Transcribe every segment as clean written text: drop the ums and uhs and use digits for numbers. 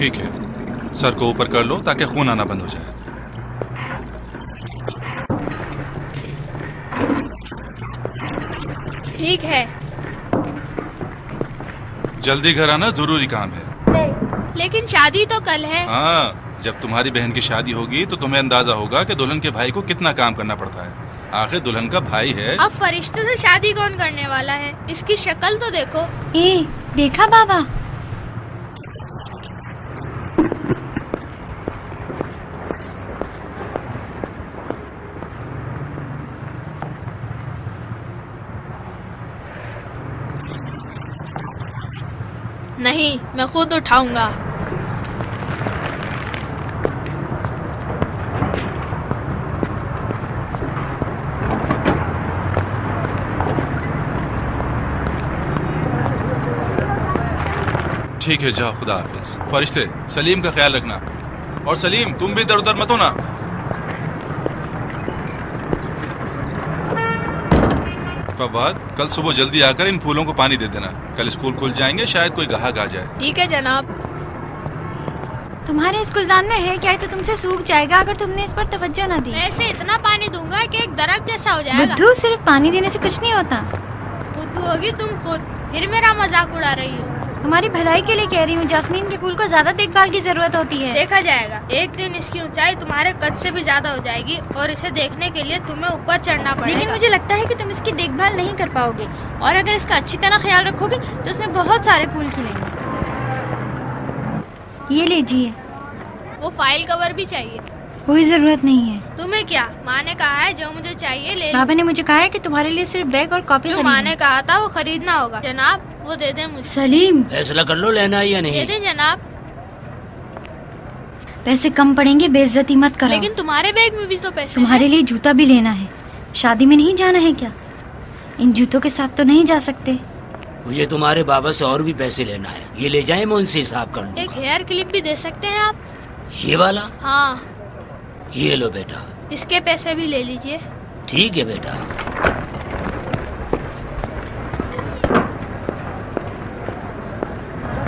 ठीक है, सर को ऊपर कर लो ताकि खून आना बंद हो जाए। ठीक है। जल्दी घर आना, जरूरी काम है। लेकिन शादी तो कल है। हाँ, जब तुम्हारी बहन की शादी होगी तो तुम्हें अंदाजा होगा कि दुल्हन के भाई को कितना काम करना पड़ता है। आखिर दुल्हन का भाई है। अब फरिश्ते से शादी कौन करने वाला है? इसकी शक्ल तो देखो। ए, देखा बाबा? नहीं, मैं खुद उठाऊंगा। ठीक है, जाओ, खुदा हाफिज। फरिश्ते, सलीम का ख्याल रखना। और सलीम, तुम भी इधर उधर मत होना। फवाद, कल सुबह जल्दी आकर इन फूलों को पानी दे देना। कल स्कूल खुल जाएंगे, शायद कोई ग्राहक आ जाए। ठीक है जनाब। तुम्हारे इस गुलदान में है क्या? तो तुमसे सूख जाएगा अगर तुमने इस पर तवज्जो न दी। मैं इसे इतना पानी दूंगा कि एक दरख्त जैसा हो जाएगा। बुद्धू, सिर्फ पानी देने से कुछ नहीं होता। बुद्धू होगी तुम खुद, फिर मेरा मजाक उड़ा रही हो। तुम्हारी भलाई के लिए कह रही हूँ। जास्मीन के फूल को ज्यादा देखभाल की जरूरत होती है। देखा जाएगा, एक दिन इसकी ऊंचाई तुम्हारे कद से भी ज्यादा हो जाएगी और इसे देखने के लिए तुम्हें ऊपर चढ़ना पड़ेगा। लेकिन मुझे लगता है कि तुम इसकी देखभाल नहीं कर पाओगे, और अगर इसका अच्छी तरह ख्याल रखोगे तो इसमें बहुत सारे फूल खिलेंगे। ये लीजिए। वो फाइल कवर भी चाहिए। कोई जरूरत नहीं है। तुम्हें क्या? माँ ने कहा है जो मुझे चाहिए ले लो। बाबा ने मुझे कहा है कि तुम्हारे लिए सिर्फ बैग और कॉपी जो माँ ने कहा था वो खरीदना होगा। जनाब, वो दे दें मुझे। सलीम, फैसला कर लो, लेना है या नहीं। दे दें जनाब। पैसे कम पड़ेंगे, बेइज्जती मत करो। लेकिन तुम्हारे बैग में भी तो पैसे तुम्हारे लिए जूता भी लेना है। शादी में नहीं जाना है क्या? इन जूतों के साथ तो नहीं जा सकते। मुझे तुम्हारे बाबा से और भी पैसे लेना है। ये ले जाए, मैं उनसे हिसाब कर लूंगा। एक हेयर क्लिप भी दे सकते हैं आप? ये वाला? हाँ। ये लो बेटा। इसके पैसे भी ले लीजिए। ठीक है बेटा।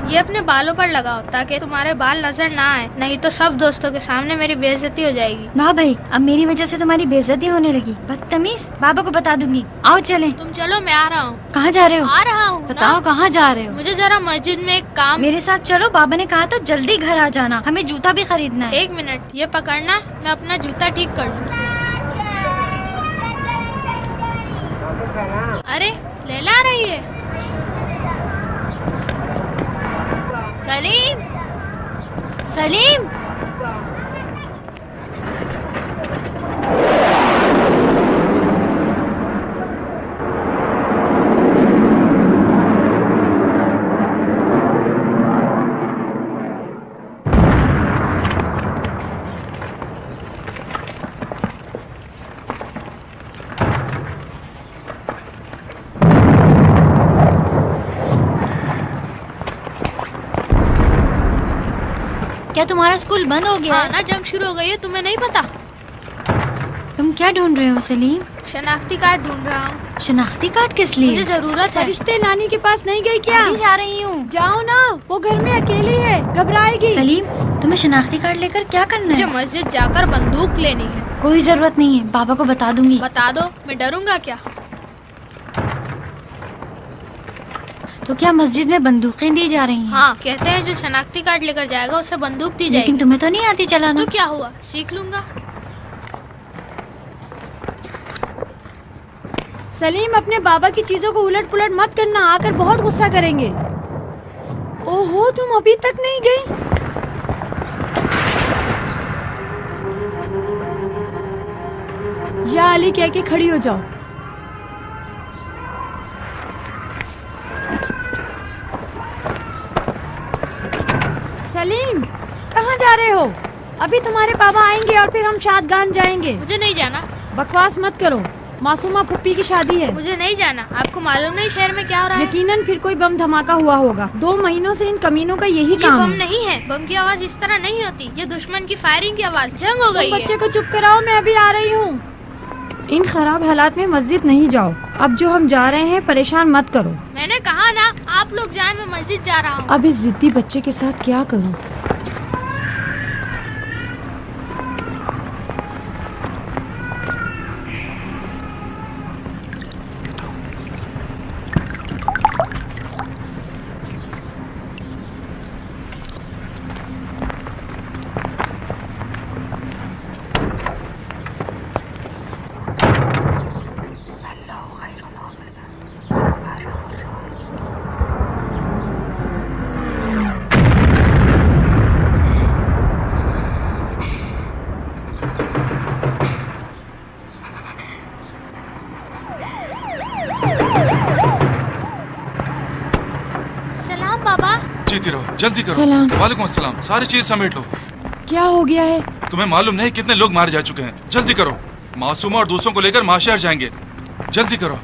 ये अपने बालों पर लगाओ ताकि तुम्हारे बाल नजर ना आए, नहीं तो सब दोस्तों के सामने मेरी बेइज्जती हो जाएगी। वाह भाई, अब मेरी वजह से तुम्हारी बेइज्जती होने लगी। बदतमीज, बाबा को बता दूंगी। आओ चलें। तुम चलो, मैं आ रहा हूँ। कहाँ जा रहे हो? आ रहा हूँ। बताओ कहाँ जा रहे हो? मुझे जरा मस्जिद में एक काम। मेरे साथ चलो, बाबा ने कहा था जल्दी घर आ जाना, हमें जूता भी खरीदना है। एक मिनट, ये पकड़ना, मैं अपना जूता ठीक कर लूँ। अरे लैला आ रही है। सलीम, सलीम, क्या तुम्हारा स्कूल बंद हो गया? हाँ ना, जंग शुरू हो गई है, तुम्हें नहीं पता? तुम क्या ढूंढ रहे हो सलीम? शनाख्ती कार्ड ढूंढ रहा हूँ। शनाख्ती कार्ड किस लिए? मुझे जरूरत है। फरिश्ते नानी के पास नहीं गई क्या? अभी जा रही हूँ। जाओ ना, वो घर में अकेली है, घबराएगी। सलीम, तुम्हें शनाख्ती कार्ड लेकर क्या करना मुझे है? मस्जिद जाकर बंदूक लेनी है। कोई जरूरत नहीं है, बाबा को बता दूंगी। बता दो, मैं डरूंगा क्या? तो क्या मस्जिद में बंदूकें दी जा रही हैं? हाँ, कहते हैं जो शनाख्ती कार्ड लेकर जाएगा उसे बंदूक दी जाएगी। लेकिन तुम्हें तो नहीं आती चलाना। तो क्या हुआ, सीख लूंगा। सलीम, अपने बाबा की चीजों को उलट पुलट मत करना, आकर बहुत गुस्सा करेंगे। ओहो, तुम अभी तक नहीं गई? या अली कह के खड़ी हो जाओ। सलीम, कहाँ जा रहे हो? अभी तुम्हारे बाबा आएंगे और फिर हम शादगान जाएंगे। मुझे नहीं जाना। बकवास मत करो, मासूमा फुप्पी की शादी है। मुझे नहीं जाना। आपको मालूम नहीं शहर में क्या हो रहा है? यकीनन फिर कोई बम धमाका हुआ होगा। 2 महीनों से इन कमीनों का यही ये काम बम है। नहीं है। बम की आवाज इस तरह नहीं होती, ये दुश्मन की फायरिंग की आवाज। जंग हो गई तुम है। बच्चे को चुप कराओ, मैं अभी आ रही हूँ। इन खराब हालात में मस्जिद नहीं जाओ। अब जो हम जा रहे हैं, परेशान मत करो। मैंने कहा ना, आप लोग जाए, मैं मस्जिद जा रहा हूँ। अब इस जिद्दी बच्चे के साथ क्या करूँ? देखती रहो, जल्दी करो। सलाम। वालेकुम अस्सलाम। सारी चीज समेट लो। क्या हो गया है? तुम्हें मालूम नहीं कितने लोग मारे जा चुके हैं। जल्दी करो। मासूमा और दूसरों को लेकर माशहर जाएंगे। जल्दी करो,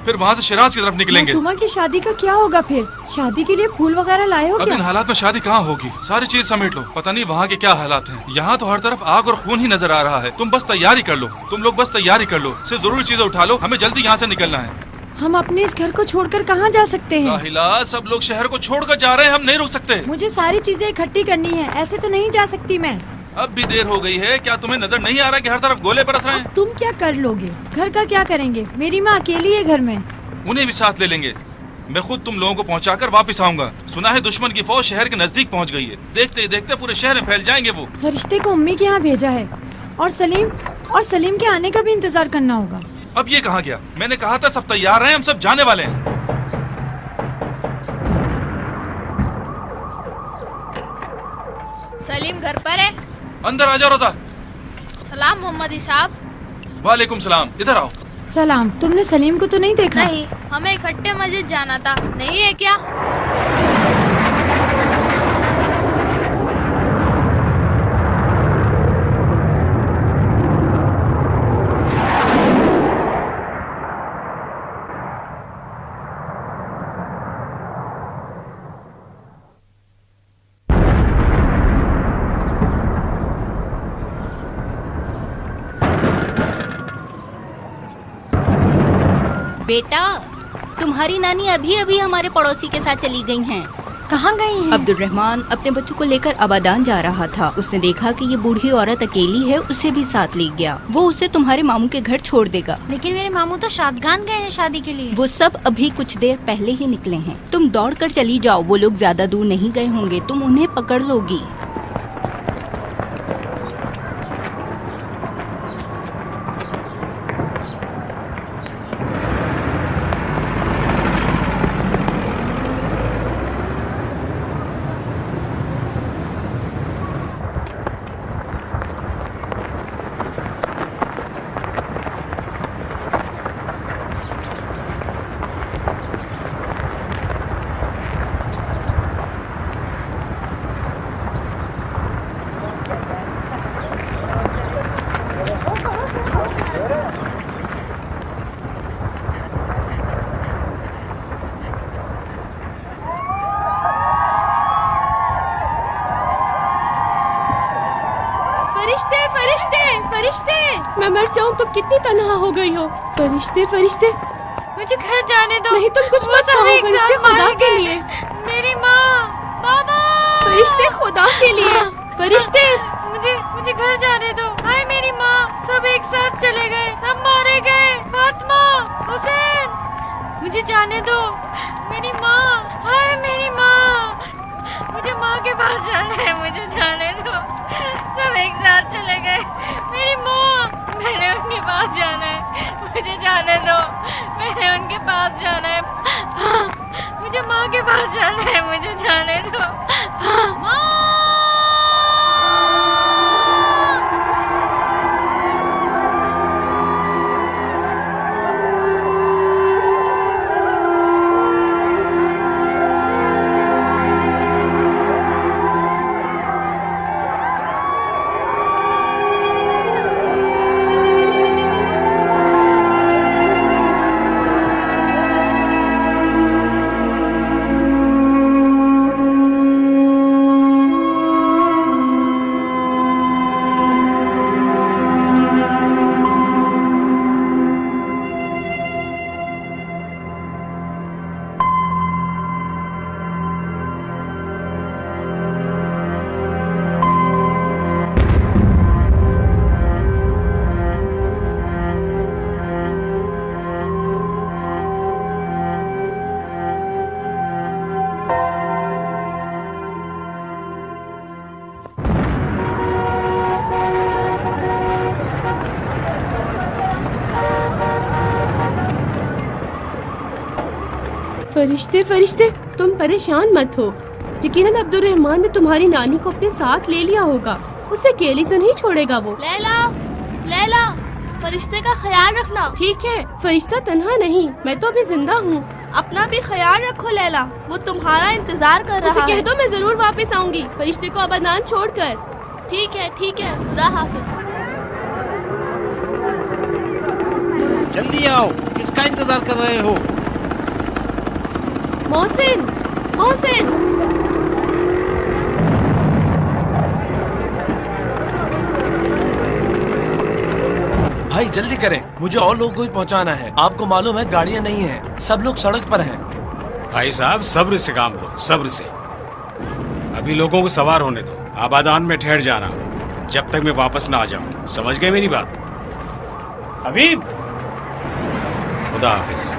फिर वहाँ से शिराज की तरफ निकलेंगे। मासूमा की शादी का क्या होगा फिर? शादी के लिए फूल वगैरह लाए हो अब क्या? इन हालात में शादी कहाँ होगी? सारी चीज समेट लो। पता नहीं वहाँ के क्या हालात हैं। यहाँ तो हर तरफ आग और खून ही नजर आ रहा है। तुम बस तैयारी कर लो, तुम लोग बस तैयारी कर लो। सिर्फ जरूरी चीजें उठा लो, हमें जल्दी यहाँ से निकलना है। हम अपने इस घर को छोड़कर कहाँ जा सकते हैं? राहिला, सब लोग शहर को छोड़कर जा रहे हैं, हम नहीं रुक सकते। मुझे सारी चीजें इकट्ठी करनी है, ऐसे तो नहीं जा सकती मैं। अब भी देर हो गई है, क्या तुम्हें नजर नहीं आ रहा कि हर तरफ गोले बरस रहे हैं? तुम क्या कर लोगे? घर का क्या करेंगे? मेरी माँ अकेली है घर में। उन्हें भी साथ ले लेंगे। मैं खुद तुम लोगों को पहुंचाकर वापस आऊंगा। सुना है दुश्मन की फौज शहर के नजदीक पहुंच गई है। देखते ही देखते पूरे शहर में फैल जाएंगे वो। फरिश्ते को अम्मी के यहाँ भेजा है और सलीम के आने का भी इंतजार करना होगा। अब ये कहाँ गया? मैंने कहा था सब तैयार हैं, हम सब जाने वाले हैं। सलीम घर पर है? अंदर आ जाओ रोजा। सलाम मोहम्मदी साहब। वालेकुम सलाम। इधर आओ। सलाम। तुमने सलीम को तो नहीं देखा? नहीं, हमें इकट्ठे मस्जिद जाना था, नहीं है क्या? बेटा, तुम्हारी नानी अभी अभी हमारे पड़ोसी के साथ चली गई हैं। कहाँ गई हैं? अब्दुर्रहमान अपने बच्चों को लेकर आबादान जा रहा था। उसने देखा कि ये बूढ़ी औरत अकेली है, उसे भी साथ ले गया। वो उसे तुम्हारे मामू के घर छोड़ देगा। लेकिन मेरे मामू तो शादगान गए हैं शादी के लिए। वो सब अभी कुछ देर पहले ही निकले हैं। तुम दौड़ कर चली जाओ, वो लोग ज्यादा दूर नहीं गए होंगे, तुम उन्हें पकड़ लोगी। फरिश्ते फरिश्ते फरिश्ते, मैं मर जाऊं, तुम कितनी तन्हा हो गई हो। फरिश्ते फरिश्ते, मुझे घर जाने दो। नहीं तुम कुछ मत कहो फरिश्ते, खुदा के लिए। मेरी माँ, बाबा। फरिश्ते खुदा के लिए, फरिश्ते। मुझे घर जाने दो। हाय मेरी माँ, सब एक साथ चले गए, सब मारे गए। फातिमा, हुसैन, मुझे जाने दो। मेरी माँ, हाय मेरी माँ, मुझे माँ के पास जाना है, मुझे जाने दो। सब एक साथ चले गए। मेरी माँ, मैंने उनके पास जाना है, मुझे जाने दो। मैंने उनके पास जाना है। हाँ, मुझे माँ के पास जाना है, मुझे जाने दो। हाँ, माँ। फरिश्ते फरिश्ते, तुम परेशान मत हो। यकीनन अब्दुर्रहमान ने तुम्हारी नानी को अपने साथ ले लिया होगा। उसे अकेली तो नहीं छोड़ेगा वो। लैला, फरिश्ते का ख्याल रखना। ठीक है, फरिश्ता तन्हा नहीं, मैं तो अभी जिंदा हूँ। अपना भी ख्याल रखो लैला, वो तुम्हारा इंतजार कर रहा उसे कह है। दो मैं जरूर वापस आऊंगी, फरिश्ते को अबादान छोड़कर। ठीक है, खुदा हाफिज। जल्दी आओ, किसका इंतजार कर रहे हो? मोहसिन, मोहसिन। भाई जल्दी करें, मुझे और लोगों को भी पहुंचाना है। आपको मालूम है गाड़ियां नहीं हैं, सब लोग सड़क पर हैं। भाई साहब सब्र से काम लो, सब्र से। अभी लोगों को सवार होने दो, आबादान में ठहर जाना जब तक मैं वापस ना आ जाऊं। समझ गए मेरी बात? हबीब, खुदा हाफिज।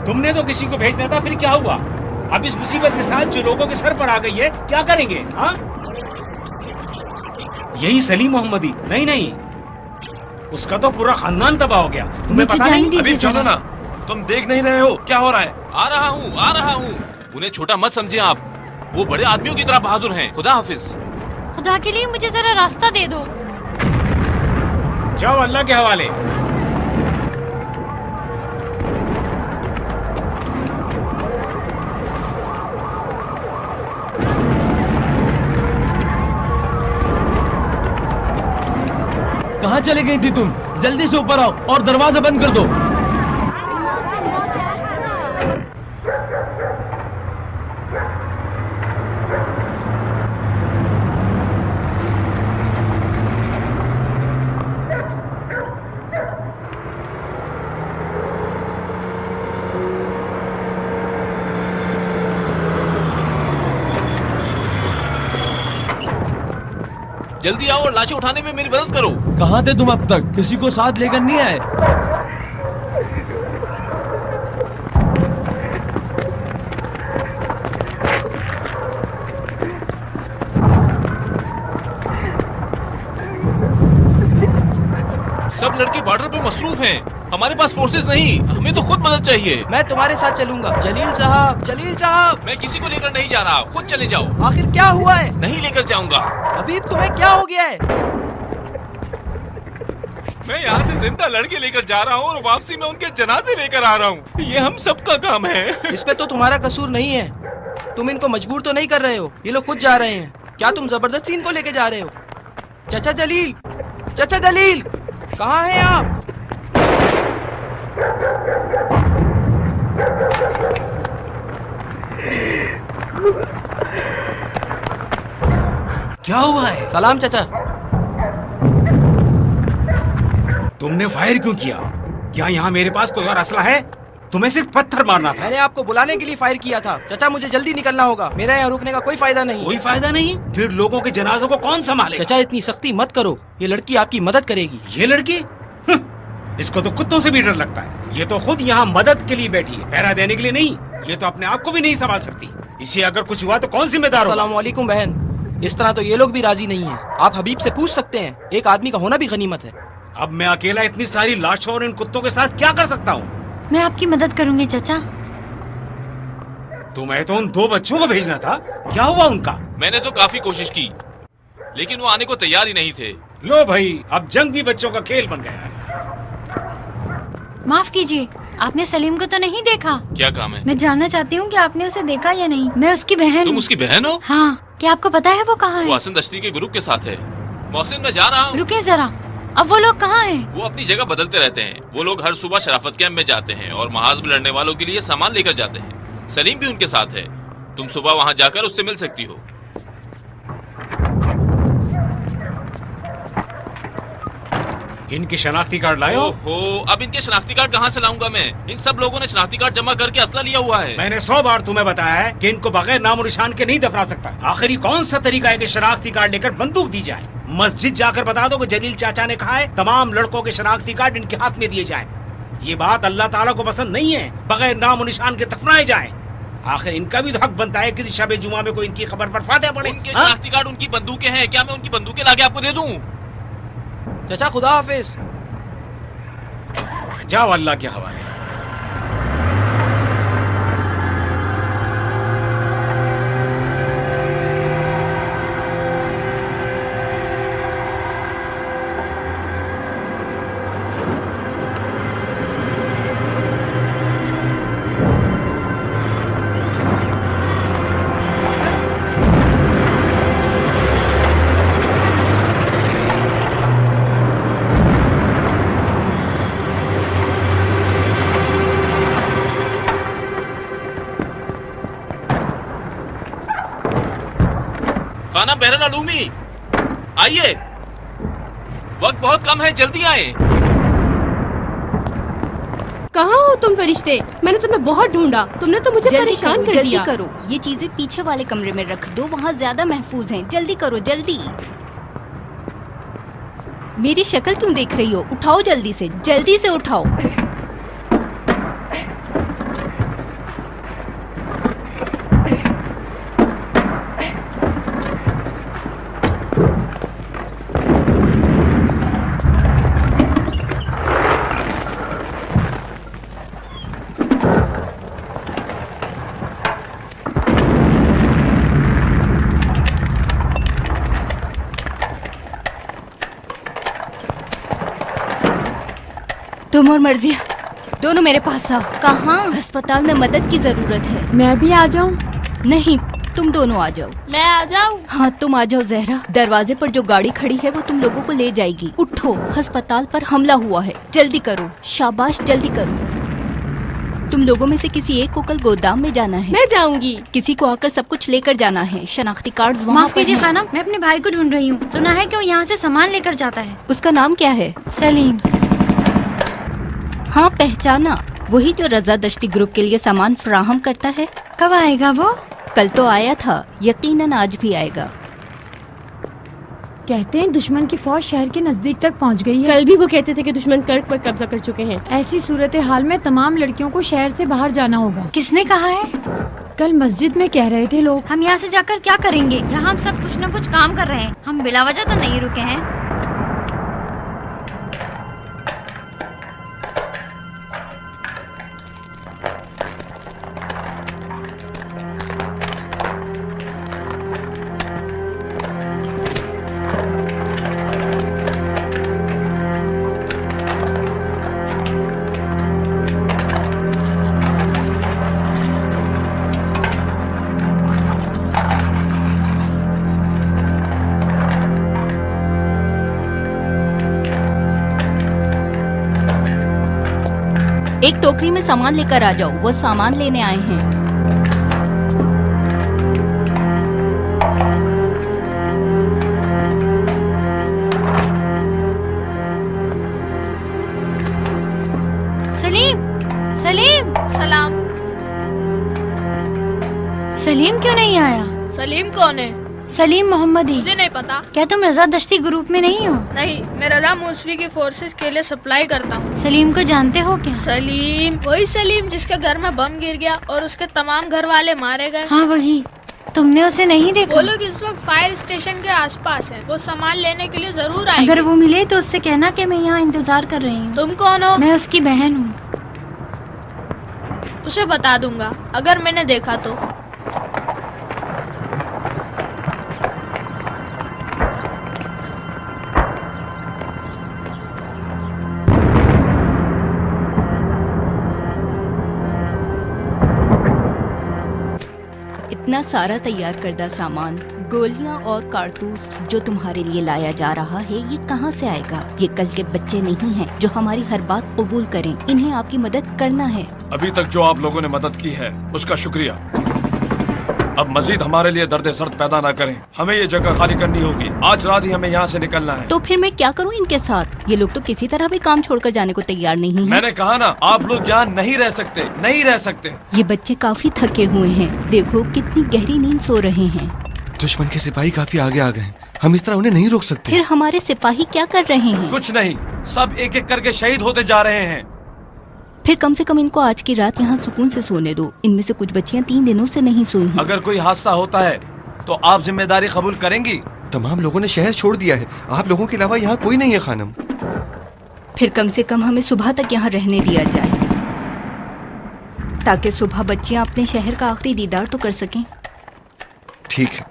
तुमने तो किसी को भेजना था, फिर क्या हुआ? अब इस मुसीबत के साथ जो लोगों के सर पर आ गई है, क्या करेंगे? हाँ, यही सलीम मोहम्मदी? नहीं नहीं, उसका तो पूरा खानदान तबाह हो गया। तुम्हें पता नहीं? अभी चलो ना, तुम देख नहीं रहे हो क्या हो रहा है? आ रहा हूँ। उन्हें छोटा मत समझे आप, वो बड़े आदमियों की तरह बहादुर हैं। खुदा हाफिज। खुदा के लिए मुझे जरा रास्ता दे दो। जाओ अल्लाह के हवाले। कहाँ चले गई थी तुम? जल्दी से ऊपर आओ और दरवाजा बंद कर दो। जल्दी आओ और लाशें उठाने में मेरी मदद करो। कहाँ थे तुम अब तक? किसी को साथ लेकर नहीं आए? सब लड़के बॉर्डर पे मसरूफ हैं। हमारे पास फोर्सेस नहीं, हमें तो खुद मदद चाहिए। मैं तुम्हारे साथ चलूंगा। जलील साहब। मैं किसी को लेकर नहीं जा रहा, खुद चले जाओ। आखिर क्या हुआ है? नहीं लेकर जाऊंगा। अभी तुम्हें क्या हो गया है? मैं यहाँ से जिंदा लड़के लेकर जा रहा हूँ और वापसी में उनके जनाजे लेकर आ रहा हूँ। ये हम सबका काम है। इस पे तो तुम्हारा कसूर नहीं है। तुम इनको मजबूर तो नहीं कर रहे हो, ये लोग खुद जा रहे हैं। क्या तुम जबरदस्ती इनको लेके जा रहे हो? चाचा जलील, कहाँ हैं आप? क्या हुआ है? सलाम चाचा। तुमने फायर क्यों किया? क्या यहाँ मेरे पास कोई और असला है? तुम्हें सिर्फ पत्थर मारना था। मैंने आपको बुलाने के लिए फायर किया था। चाचा मुझे जल्दी निकलना होगा, मेरा यहाँ रुकने का कोई फायदा नहीं। कोई फायदा नहीं? फिर लोगों के जनाजों को कौन संभाले? चाचा इतनी सख्ती मत करो, ये लड़की आपकी मदद करेगी। ये लड़की? इसको तो कुत्तों से भी डर लगता है। ये तो खुद यहाँ मदद के लिए बैठी है, पहरा देने के लिए नहीं। ये तो अपने आप को भी नहीं संभाल सकती। इसे अगर कुछ हुआ तो कौन जिम्मेदार होगा? अस्सलाम वालेकुम बहन। इस तरह तो ये लोग भी राजी नहीं है। आप हबीब से पूछ सकते हैं, एक आदमी का होना भी गनीमत है। अब मैं अकेला इतनी सारी लाशों और इन कुत्तों के साथ क्या कर सकता हूँ? मैं आपकी मदद करूंगी चाचा। तुम्हें तो उन 2 बच्चों को भेजना था, क्या हुआ उनका? मैंने तो काफी कोशिश की, लेकिन वो आने को तैयार ही नहीं थे। लो भाई, अब जंग भी बच्चों का खेल बन गया है। माफ कीजिए, आपने सलीम को तो नहीं देखा? क्या काम है? मैं जानना चाहती हूँ कि आपने उसे देखा या नहीं। मैं उसकी बहन। तुम उसकी बहन हो? हाँ, क्या आपको पता है वो कहाँ है? वो हसन दश्ती के ग्रुप के साथ है। मोहसिन, मैं जा रहा हूँ। रुके जरा, अब वो लोग कहाँ हैं? वो अपनी जगह बदलते रहते हैं। वो लोग हर सुबह शराफत कैंप में जाते हैं और महाज में लड़ने वालों के लिए सामान लेकर जाते हैं। सलीम भी उनके साथ है। तुम सुबह वहाँ जाकर उससे मिल सकती हो। इनकी शनाख्ती कार्ड लाए हो? ओहो, अब इनके शनाख्ती कार्ड कहाँ से लाऊंगा मैं? इन सब लोगों ने शनाख्ती कार्ड जमा करके असला लिया हुआ है। मैंने 100 बार तुम्हें बताया है कि इनको बगैर नाम और निशान के नहीं दफना सकता। आखिरी कौन सा तरीका है कि शनाख्ती कार्ड लेकर बंदूक दी जाए? मस्जिद जाकर बता दो कि जलील चाचा ने कहा है तमाम लड़कों के शनाख्ती कार्ड इनके हाथ में दिए जाए। ये बात अल्लाह ताला को पसंद नहीं है, बगैर नाम और निशान के दफनाए जाए। आखिर इनका भी तो हक बनता है किसी शबे जुमा में कोई इनकी खबर पर फातिहा पड़े। उनके शनाख्ती कार्ड उनकी बंदूकें हैं, क्या मैं उनकी बंदूकें लाके आपको दे दूं? चाचा खुदा हाफिज। जाओ अल्लाह के हवाले। खाना बहरन अलूमी, आइए, वक्त बहुत कम है, जल्दी आए। कहाँ हो तुम फरिश्ते? मैंने तुम्हें बहुत ढूंढा, तुमने तो मुझे परेशान कर दिया। जल्दी करो, ये चीजें पीछे वाले कमरे में रख दो, वहाँ ज्यादा महफूज हैं। जल्दी करो, जल्दी। मेरी शक्ल क्यों देख रही हो? उठाओ जल्दी से उठाओ। तुम और मर्जिया दोनों मेरे पास आओ। कहाँ? अस्पताल में मदद की जरूरत है। मैं भी आ जाऊँ? नहीं, तुम दोनों आ जाओ। मैं आ जाऊँ? हाँ, तुम आ जाओ जहरा। दरवाजे पर जो गाड़ी खड़ी है वो तुम लोगों को ले जाएगी। उठो, अस्पताल पर हमला हुआ है, जल्दी करो। शाबाश, जल्दी करो। तुम लोगों में से किसी एक को कल गोदाम में जाना है। मैं जाऊंगी। किसी को आकर सब कुछ लेकर जाना है। शनाख्ती कार्ड वहाँ माफ कीजिए खाना, मैं अपने भाई को ढूंढ रही हूँ। सुना है कि वो यहाँ से सामान लेकर जाता है। उसका नाम क्या है? सलीम। हाँ, पहचाना। वही जो रजा दश्ती ग्रुप के लिए सामान फराहम करता है। कब आएगा वो? कल तो आया था, यकीनन आज भी आएगा। कहते हैं दुश्मन की फौज शहर के नजदीक तक पहुंच गई है। कल भी वो कहते थे कि दुश्मन कर्क पर कब्जा कर चुके हैं। ऐसी सूरत हाल में तमाम लड़कियों को शहर से बाहर जाना होगा। किसने कहा है? कल मस्जिद में कह रहे थे लोग। हम यहाँ से जाकर क्या करेंगे? यहाँ हम सब कुछ न कुछ काम कर रहे हैं, हम बिला वजह तो नहीं रुके हैं। एक टोकरी में सामान लेकर आ जाओ, वो सामान लेने आए हैं। सलीम, सलीम। सलाम। सलीम क्यों नहीं आया? सलीम कौन है? सलीम मोहम्मदी। मुझे नहीं पता। क्या तुम रजा दश्ती ग्रुप में नहीं हो? नहीं, मैं रजा मूसवी की फोर्सेस के लिए सप्लाई करता हूँ। सलीम को जानते हो क्या? सलीम, वही सलीम जिसके घर में बम गिर गया और उसके तमाम घर वाले मारे गए। हाँ वही। तुमने उसे नहीं देखा? वो लोग इस वक्त फायर स्टेशन के आसपास हैं। वो सामान लेने के लिए जरूर आएंगे। अगर वो मिले तो उससे कहना कि मैं यहाँ इंतजार कर रही हूँ। तुम कौन हो? मैं उसकी बहन हूँ। उसे बता दूंगा अगर मैंने देखा तो। इतना सारा तैयार करदा सामान, गोलियां और कारतूस जो तुम्हारे लिए लाया जा रहा है, ये कहाँ से आएगा? ये कल के बच्चे नहीं हैं जो हमारी हर बात कबूल करें। इन्हें आपकी मदद करना है। अभी तक जो आप लोगों ने मदद की है उसका शुक्रिया। अब मजीद हमारे लिए दर्द सर्द पैदा ना करें। हमें ये जगह खाली करनी होगी। आज रात ही हमें यहाँ से निकलना है। तो फिर मैं क्या करूँ इनके साथ? ये लोग तो किसी तरह भी काम छोड़कर जाने को तैयार नहीं हैं। मैंने कहा ना, आप लोग यहाँ नहीं रह सकते, नहीं रह सकते। ये बच्चे काफी थके हुए हैं। देखो कितनी गहरी नींद सो रहे हैं। दुश्मन के सिपाही काफी आगे आ गए। हम इस तरह उन्हें नहीं रोक सकते। फिर हमारे सिपाही क्या कर रहे हैं? कुछ नहीं, सब एक एक करके शहीद होते जा रहे हैं। फिर कम से कम इनको आज की रात यहाँ सुकून से सोने दो। इनमें से कुछ बच्चियाँ 3 दिनों से नहीं सोई हैं। अगर कोई हादसा होता है तो आप जिम्मेदारी कबूल करेंगी? तमाम लोगों ने शहर छोड़ दिया है, आप लोगों के अलावा यहाँ कोई नहीं है खानम। फिर कम से कम हमें सुबह तक यहाँ रहने दिया जाए, ताकि सुबह बच्चियाँ अपने शहर का आखिरी दीदार तो कर सकें। ठीक है,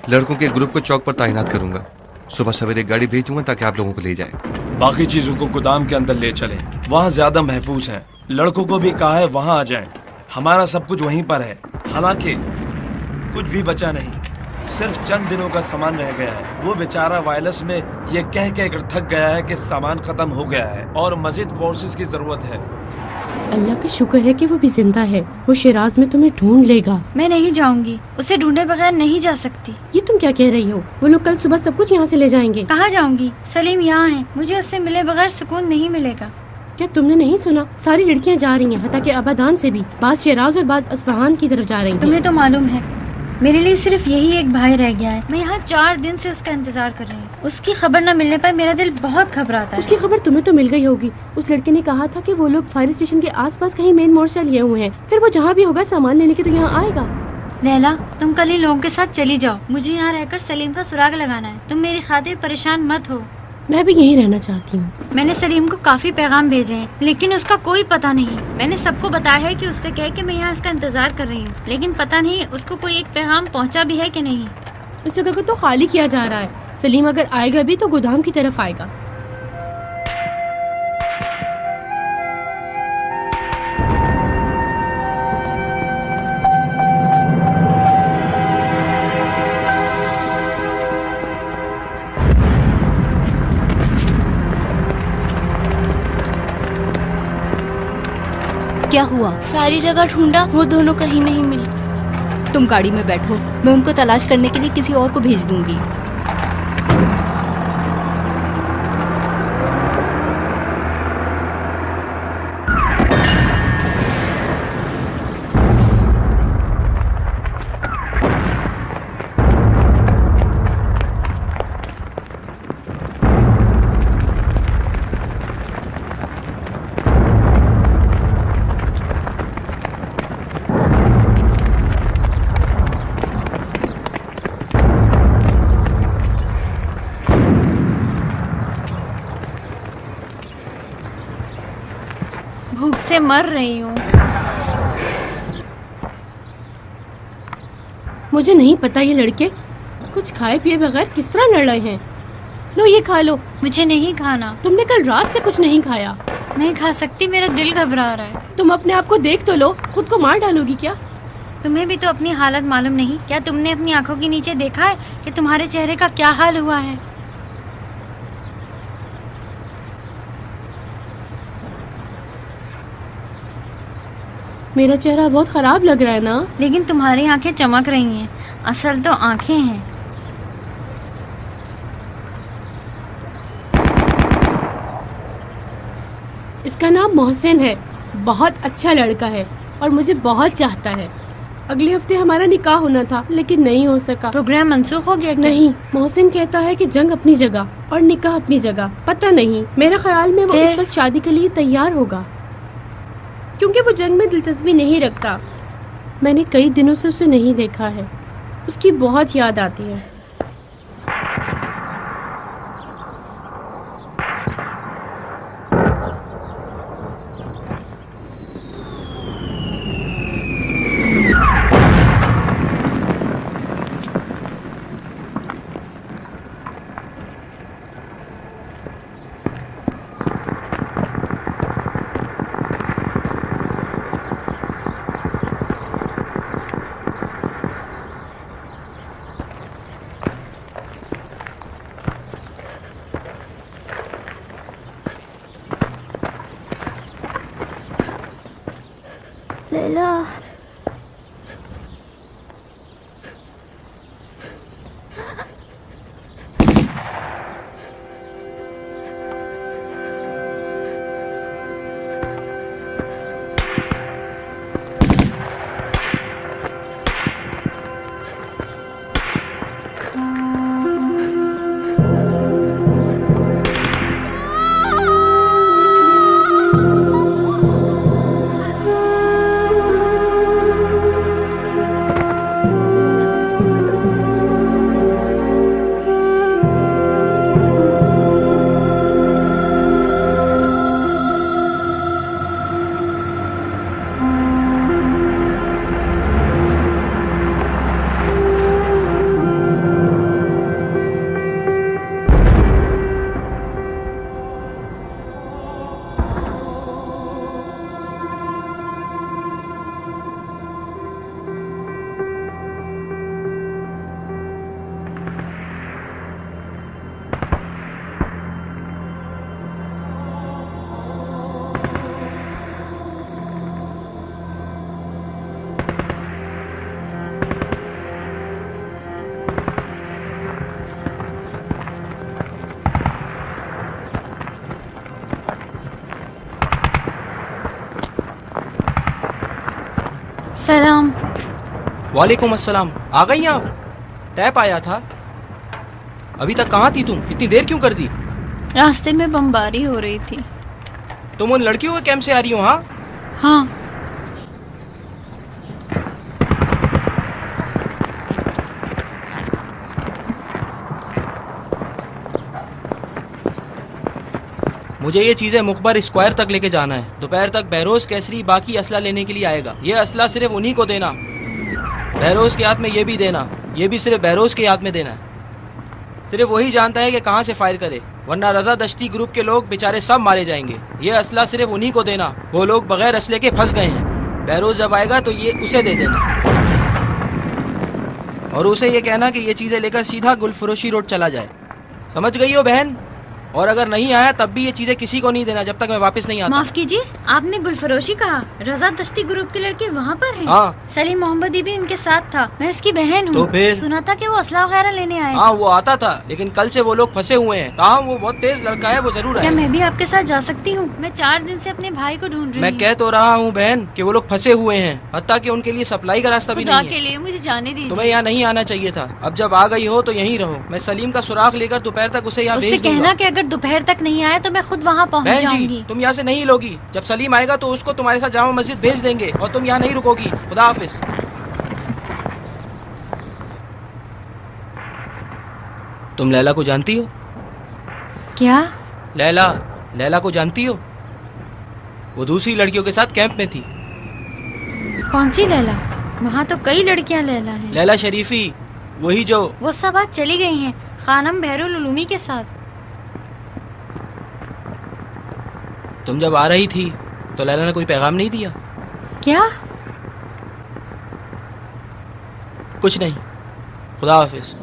लड़कों के ग्रुप को चौक पर तैनात करूंगा। सुबह सवेरे गाड़ी भेज दूंगा ताकि आप लोगों को ले जाए। बाकी चीजों को गोदाम के अंदर ले चलें, वहाँ ज्यादा महफूज है। लड़कों को भी कहा है वहाँ आ जाएं। हमारा सब कुछ वहीं पर है। हालांकि कुछ भी बचा नहीं, सिर्फ चंद दिनों का सामान रह गया है। वो बेचारा वायरस में ये कह कर थक गया है कि सामान खत्म हो गया है और मजीद फोर्सेस की जरूरत है। अल्लाह का शुक्र है कि वो भी जिंदा है। वो शिराज में तुम्हें ढूंढ लेगा। मैं नहीं जाऊंगी, उसे ढूंढे बगैर नहीं जा सकती। ये तुम क्या कह रही हो? वो लोग कल सुबह सब कुछ यहाँ से ले जाएंगे। कहाँ जाऊंगी? सलीम यहाँ है, मुझे उससे मिले बगैर सुकून नहीं मिलेगा। क्या तुमने नहीं सुना? सारी लड़कियाँ जा रही हैं, हत्ता के अबादान से भी। बाज शिराज और बाज अस्फहान की तरफ जा रही हैं। तुम्हें तो मालूम है मेरे लिए सिर्फ यही एक भाई रह गया है। मैं यहाँ 4 दिन से उसका इंतजार कर रही हूँ। उसकी खबर न मिलने पर मेरा दिल बहुत घबराता है। उसकी खबर तुम्हें तो मिल गई होगी। उस लड़के ने कहा था कि वो लोग फायर स्टेशन के आसपास कहीं मेन मोर्चा लिए हुए हैं। फिर वो जहाँ भी होगा सामान लेने के तो यहाँ आएगा। लैला, तुम कल इन लोगों के साथ चली जाओ। मुझे यहाँ रहकर सलीम का सुराग लगाना है। तुम मेरी खातिर परेशान मत हो। मैं भी यहीं रहना चाहती हूँ। मैंने सलीम को काफी पैगाम भेजे हैं, लेकिन उसका कोई पता नहीं। मैंने सबको बताया है कि उससे कहे कि मैं यहाँ इसका इंतजार कर रही हूँ, लेकिन पता नहीं उसको कोई एक पैगाम पहुँचा भी है कि नहीं। इस जगह को तो खाली किया जा रहा है। सलीम अगर आएगा भी तो गोदाम की तरफ आएगा। क्या हुआ? सारी जगह ढूंढा, वो दोनों कहीं नहीं मिले। तुम गाड़ी में बैठो, मैं उनको तलाश करने के लिए किसी और को भेज दूंगी। भूख से मर रही हूँ। मुझे नहीं पता ये लड़के कुछ खाए पिए बगैर किस तरह लड़ रहे हैं। लो ये खा लो। मुझे नहीं खाना। तुमने कल रात से कुछ नहीं खाया। नहीं खा सकती, मेरा दिल घबरा रहा है। तुम अपने आप को देख तो लो, खुद को मार डालोगी क्या? तुम्हें भी तो अपनी हालत मालूम नहीं। क्या तुमने अपनी आंखों के नीचे देखा है कि तुम्हारे चेहरे का क्या हाल हुआ है? मेरा चेहरा बहुत खराब लग रहा है ना? लेकिन तुम्हारी आंखें चमक रही हैं। असल तो आंखें हैं। इसका नाम मोहसिन है। बहुत अच्छा लड़का है और मुझे बहुत चाहता है। अगले हफ्ते हमारा निकाह होना था लेकिन नहीं हो सका। प्रोग्राम मंसूख हो गया क्या? नहीं, मोहसिन कहता है कि जंग अपनी जगह और निकाह अपनी जगह। पता नहीं, मेरे ख्याल में वो इस वक्त शादी के लिए तैयार होगा, क्योंकि वो जंग में दिलचस्पी नहीं रखता। मैंने कई दिनों से उसे नहीं देखा है। उसकी बहुत याद आती है। लैला, सलाम। वालेकुम अस्सलाम। आ गई आप? टैप आया था। अभी तक कहाँ थी तुम? इतनी देर क्यों कर दी? रास्ते में बमबारी हो रही थी। तुम उन लड़कियों के कैंप से आ रही हो? हाँ हाँ। मुझे ये चीजें मुखबर स्क्वायर तक लेके जाना है। दोपहर तक बहरोज केसरी बाकी असला लेने के लिए आएगा। ये असला सिर्फ उन्हीं को देना। बहरोज के हाथ में ये भी देना। ये भी सिर्फ बहरोज के हाथ में देना है। सिर्फ वही जानता है कि कहाँ से फायर करे, वरना रजा दश्ती ग्रुप के लोग बेचारे सब मारे जाएंगे। ये असला सिर्फ उन्हीं को देना। वो लोग बगैर असले के फंस गए हैं। बहरोज जब आएगा तो ये उसे दे देना और उसे ये कहना कि ये चीजें लेकर सीधा गुलफरोशी रोड चला जाए। समझ गई हो बहन? और अगर नहीं आया तब भी ये चीजें किसी को नहीं देना जब तक मैं वापस नहीं आता। माफ कीजिए, आपने गुलफरोशी कहा? रजा दश्ती ग्रुप के लड़के वहाँ पर हैं? हाँ। सलीम मोहम्मदी भी इनके साथ था। मैं इसकी बहन हूँ। तो फिर? सुना था कि वो असला वगैरह लेने आए। हाँ, वो आता था, लेकिन कल से वो लोग फंसे हुए हैं। ताहम वो बहुत तेज लड़का है, वो जरूर क्या है। मैं भी आपके साथ जा सकती हूँ? मैं 4 दिन से अपने भाई को ढूंढ रही हूँ। मैं कह तो रहा हूँ बहन कि वो लोग फंसे हुए हैं, हत्ता कि उनके लिए सप्लाई का रास्ता भी खुदा नहीं के है। लिए मुझे जाने दीजिए। तुम्हें यहाँ नहीं आना चाहिए था। अब जब आ गई हो तो यहीं रहो। मैं सलीम का सुराग लेकर दोपहर तक उसे यहाँ उससे भेज दूंगा। कहना कि अगर दोपहर तक नहीं आया तो मैं खुद वहाँ पहुँच बहन जाऊंगी। जी, तुम यहाँ से नहीं लोगी। जब सलीम आएगा तो उसको तुम्हारे साथ जामा मस्जिद भेज देंगे और तुम यहाँ नहीं रुकोगी। खुदा हाफिज। तुम लैला को जानती हो? क्या? लैला को जानती हो? वो दूसरी लड़कियों के साथ कैंप में थी। कौन सी लैला? वहाँ तो कई लड़कियाँ लैला हैं। लैला शरीफी, वही जो। वो सब आज चली गई हैं खानम बहरुल उलूमी के साथ। तुम जब आ रही थी तो लैला ने कोई पैगाम नहीं दिया? क्या? कुछ नहीं। खुदा हाफिज।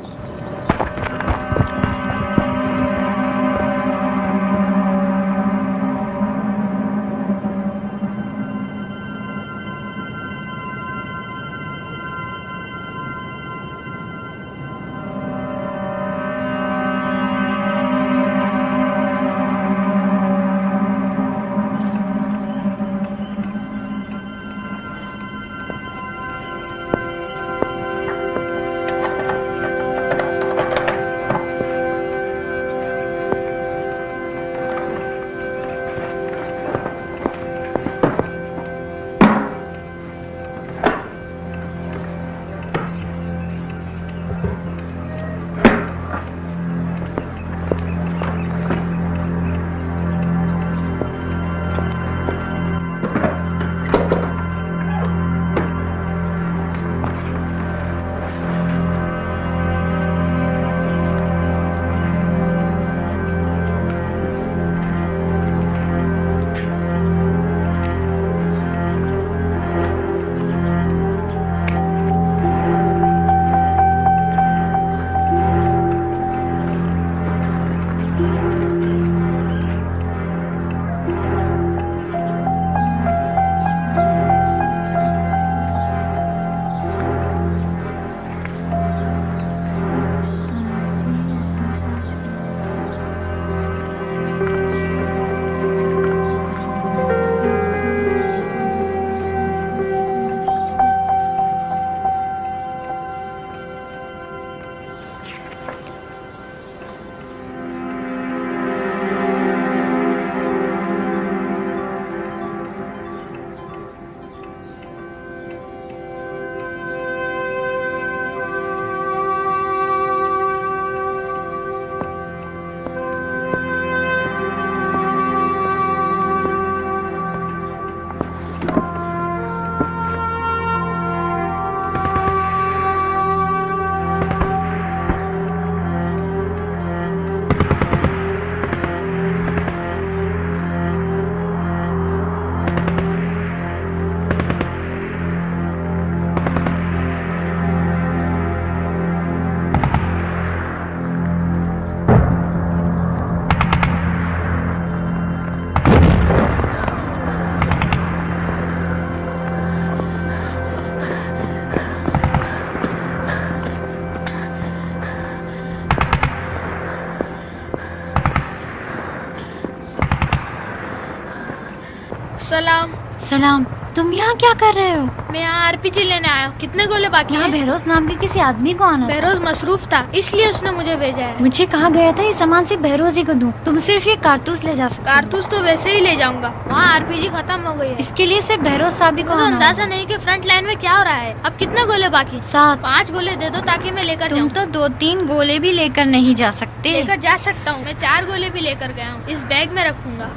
सलाम। सलाम। तुम यहाँ क्या कर रहे हो? मैं यहाँ आरपीजी लेने आया हूँ। कितने गोले बाकी यहाँ हैं? बहरोज नाम के किसी आदमी को आना था। बहरोज मसरूफ था, इसलिए उसने मुझे भेजा है। मुझे कहा गया था ये सामान सिर्फ बहरोज ही को दूं। तुम सिर्फ ये कारतूस ले जा सकते हो। कारतूस तो वैसे ही ले जाऊंगा, वहाँ आरपीजी खत्म हो गई है। इसके लिए सिर्फ बहरोज साहब ही को तो आना अंदाजा नहीं कि फ्रंट लाइन में क्या हो रहा है। अब कितने गोले बाकी? 7। 5 गोले दे दो ताकि मैं लेकर तुम जाऊँ। तो 2-3 गोले भी लेकर नहीं जा सकते। लेकर जा सकता हूँ, मैं 4 गोले भी लेकर गया हूँ, इस बैग में रखूंगा।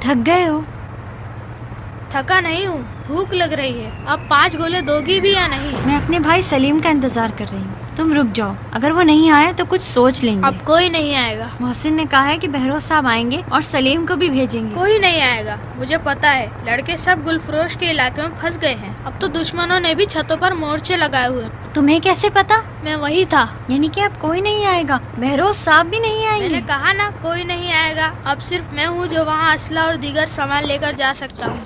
थक गए हो? थका नहीं हूँ, भूख लग रही है। अब 5 गोले दोगी भी या नहीं? मैं अपने भाई सलीम का इंतजार कर रही हूँ, तुम रुक जाओ। अगर वो नहीं आया तो कुछ सोच लेंगे। अब कोई नहीं आएगा। मोहसिन ने कहा है कि बहरोज साहब आएंगे और सलीम को भी भेजेंगे। कोई नहीं आएगा, मुझे पता है। लड़के सब गुलफरोश के इलाके में फंस गए हैं। अब तो दुश्मनों ने भी छतों पर मोर्चे लगाए हुए। तुम्हें कैसे पता? मैं वही था। यानी कि अब कोई नहीं आएगा, बहरोज साहब भी नहीं आएंगे। मैंने कहा ना, कोई नहीं आएगा। अब सिर्फ मैं हूँ जो वहाँ असला और दीगर सामान लेकर जा सकता हूँ।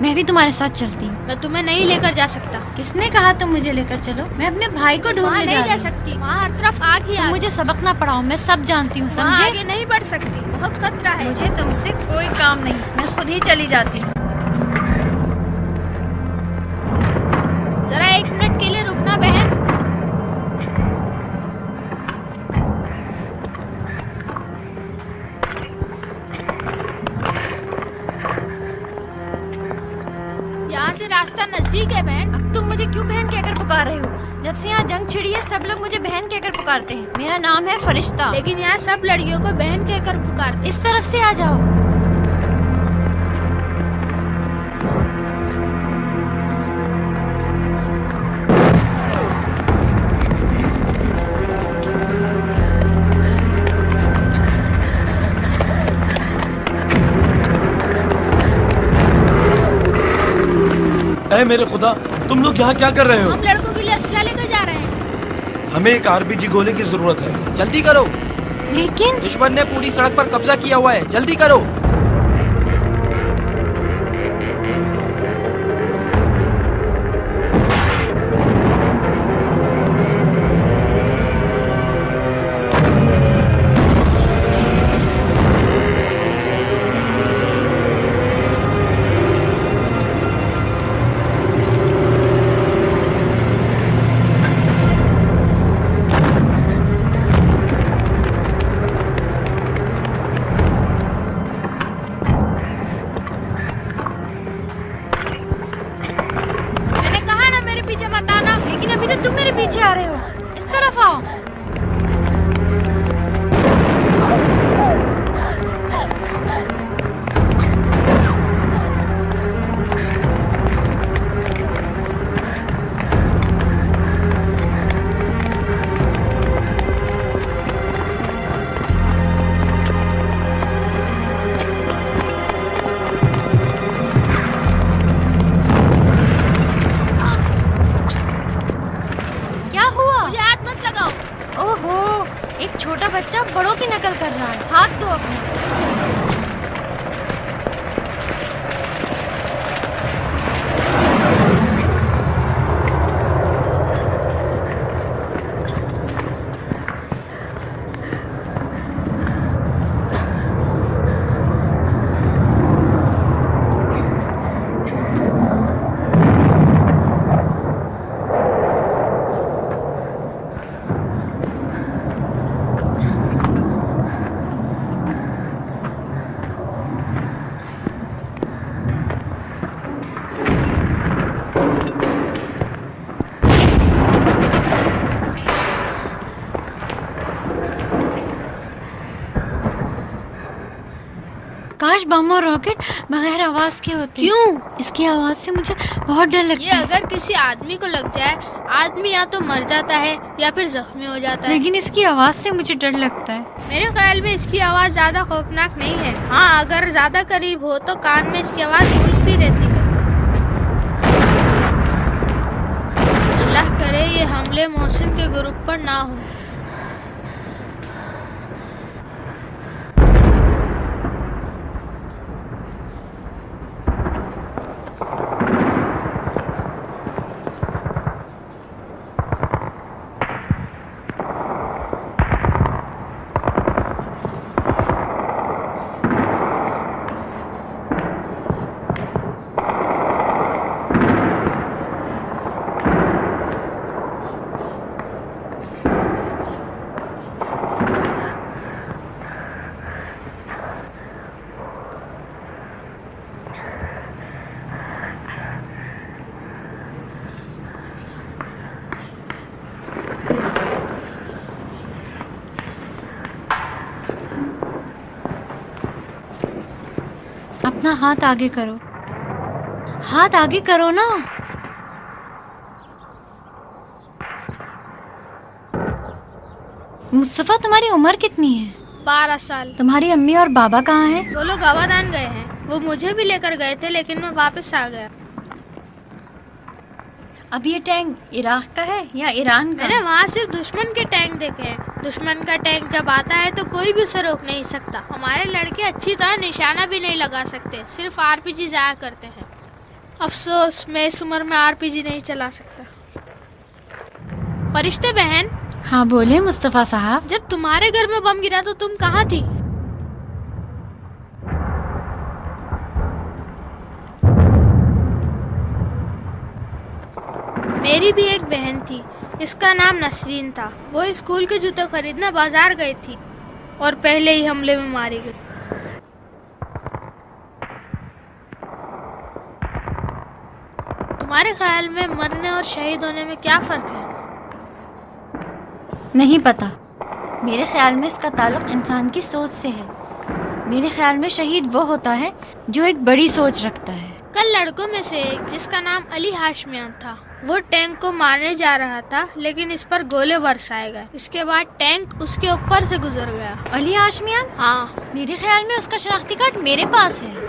मैं भी तुम्हारे साथ चलती हूँ। मैं तुम्हें नहीं लेकर जा सकता। किसने कहा तुम मुझे लेकर चलो? मैं अपने भाई को ढूंढने वहाँ नहीं जा सकती। सकती, वहाँ हर तरफ आग ही आग। मुझे सबक ना पढ़ाओ, मैं सब जानती हूँ, वहाँ समझे? आगे नहीं बढ़ सकती, बहुत खतरा है। मुझे तुमसे कोई काम नहीं, मैं खुद ही चली जाती हूँ। जरा 1 मिनट के लिए रुकना बहन। यहाँ से रास्ता नजदीक है बहन। अब तुम मुझे क्यों बहन कहकर पुकार रहे हो? जब से यहाँ जंग छिड़ी है सब लोग मुझे बहन कहकर पुकारते हैं। मेरा नाम है फरिश्ता। लेकिन यहाँ सब लड़कियों को बहन कहकर पुकारते। इस तरफ से आ जाओ। ऐ मेरे खुदा, तुम लोग यहाँ क्या कर रहे हो? हम लड़कों के लिए असला लेकर जा रहे हैं। हमें एक आरपीजी गोले की जरूरत है। जल्दी करो। लेकिन दुश्मन ने पूरी सड़क पर कब्जा किया हुआ है, जल्दी करो। तुम मेरे पीछे आ रहे हो, इस तरफ आओ। काश बम और रॉकेट बगैर आवाज के होते। क्यों? इसकी आवाज से मुझे बहुत डर लगता है। ये अगर किसी आदमी को लग जाए, आदमी या तो मर जाता है या फिर जख्मी हो जाता है। लेकिन इसकी आवाज से मुझे डर लगता है। मेरे ख्याल में इसकी आवाज ज्यादा खौफनाक नहीं है। हाँ, अगर ज्यादा करीब हो तो कान में इसकी आवाज गूंजती रहती है। अल्लाह करे ये हमले मोहसिन के ग्रुप पर ना हो। अपना हाथ आगे करो, हाथ आगे करो ना। मुस्तफा, तुम्हारी उम्र कितनी है? 12 साल। तुम्हारी अम्मी और बाबा कहाँ हैं? वो लोग गवादान गए हैं। वो मुझे भी लेकर गए थे लेकिन मैं वापस आ गया। अब ये टैंक इराक का है या ईरान का? मैंने वहाँ सिर्फ दुश्मन के टैंक देखे हैं। दुश्मन का टैंक जब आता है तो कोई भी उसे रोक नहीं सकता। हमारे लड़के अच्छी तरह निशाना भी नहीं लगा सकते, सिर्फ आरपीजी जाया करते हैं। अफसोस मैं इस उम्र में आरपीजी नहीं चला सकता। फरिश्ते बहन। हाँ बोले मुस्तफा साहब। जब तुम्हारे घर में बम गिरा तो तुम कहाँ थी? मेरी भी एक बहन थी, इसका नाम नसरीन था। वो स्कूल के जूते खरीदने बाजार गई थी और पहले ही हमले में मारी गई। तुम्हारे ख्याल में मरने और शहीद होने में क्या फर्क है? नहीं पता। मेरे ख्याल में इसका ताल्लुक इंसान की सोच से है। मेरे ख्याल में शहीद वो होता है जो एक बड़ी सोच रखता है। कल लड़कों में से एक, जिसका नाम अली हाशमियान था, वो टैंक को मारने जा रहा था लेकिन इस पर गोले बरसाए गए। इसके बाद टैंक उसके ऊपर से गुजर गया। अली हाशमियान? हाँ। मेरे ख्याल में उसका शनाख्ती कार्ड मेरे पास है।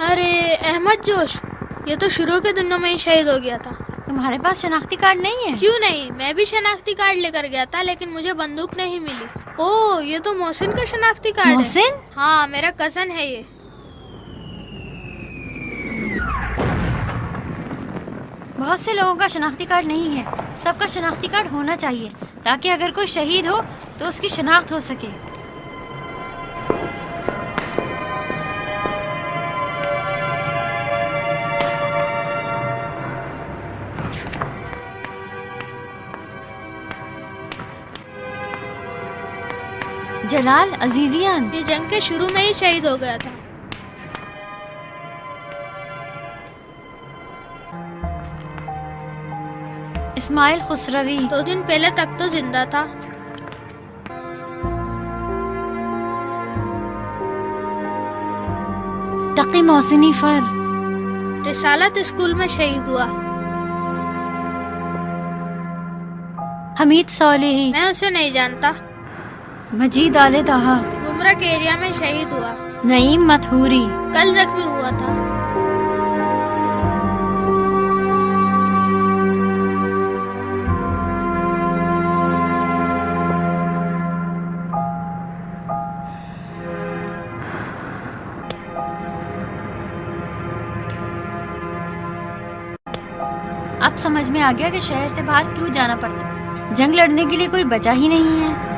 अरे अहमद जोश, ये तो शुरू के दिनों में ही शहीद हो गया था। तुम्हारे पास शनाख्ती कार्ड नहीं है? क्यों नहीं, मैं भी शनाख्ती कार्ड लेकर गया था लेकिन मुझे बंदूक नहीं मिली। ओह, ये तो मोहसिन का शनाख्ती कार्ड मोहसिन? है। हाँ, मेरा कजन है ये। बहुत से लोगों का शनाख्ती कार्ड नहीं है। सबका शनाख्ती कार्ड होना चाहिए ताकि अगर कोई शहीद हो तो उसकी शनाख्त हो सके। जलाल अजीजियान, ये जंग के शुरू में ही शहीद हो गया था। इस्माइल खुसरवी 2 दिन पहले तक तो जिंदा था। तकी मोहसिनी फर रिसालत स्कूल में शहीद हुआ। हमीद सोलेही, मैं उसे नहीं जानता। मजीद आले ताहा गुमरा के एरिया में शहीद हुआ। नईम मथूरी कल जख्मी हुआ था। अब समझ में आ गया कि शहर से बाहर क्यों जाना पड़ता। जंग लड़ने के लिए कोई बचा ही नहीं है।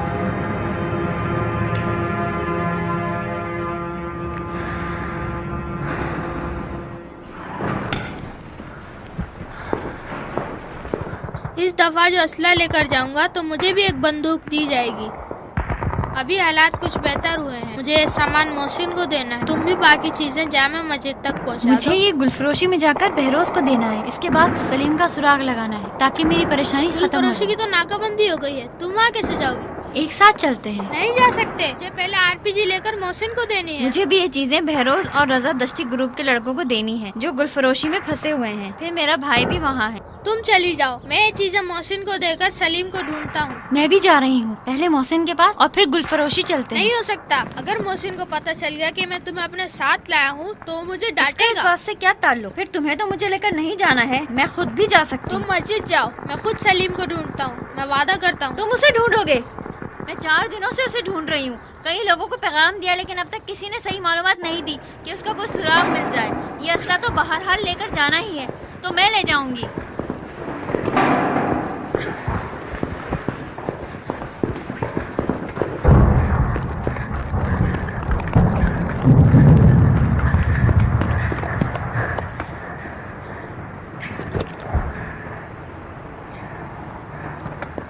इस दफा जो असला लेकर जाऊंगा तो मुझे भी एक बंदूक दी जाएगी। अभी हालात कुछ बेहतर हुए हैं। मुझे ये सामान मोहसिन को देना है। तुम भी बाकी चीजें जामा मस्जिद तक पहुंचा मुझे दो। ये गुलफरोशी में जाकर बहरोज को देना है। इसके बाद सलीम का सुराग लगाना है ताकि मेरी परेशानी खत्म हो गुलफरोशी की जाए। तो नाकाबंदी हो गई है, तुम वहाँ कैसे जाओगी? एक साथ चलते हैं। नहीं जा सकते, मुझे पहले आरपीजी लेकर मोहसिन को देनी है। मुझे भी ये चीजें बहरोज और रजा दश्ती ग्रुप के लड़कों को देनी है जो गुलफरोशी में फंसे हुए हैं। फिर मेरा भाई भी वहाँ है। तुम चली जाओ, मैं ये चीजें मोहसिन को देकर सलीम को ढूंढता हूँ। मैं भी जा रही हूँ, पहले मोहसिन के पास और फिर गुलफरोशी चलते हैं। नहीं हो सकता, अगर मोहसिन को पता चल गया कि मैं तुम्हें अपने साथ लाया हूँ तो मुझे इसका डांटेगा। इस बात से क्या ताल्लुक? फिर तुम्हें तो मुझे लेकर नहीं जाना है, मैं खुद भी जा सकती हूँ। तुम मस्जिद जाओ, मैं खुद सलीम को ढूंढता हूँ, मैं वादा करता हूँ। तुम उसे ढूंढोगे? मैं 4 दिनों से उसे ढूंढ रही हूँ। कई लोगों को पैगाम दिया लेकिन अब तक किसी ने सही मालूमात नहीं दी कि उसका कोई सुराग मिल जाए। ये असला तो बहरहाल लेकर जाना ही है, तो मैं ले जाऊंगी।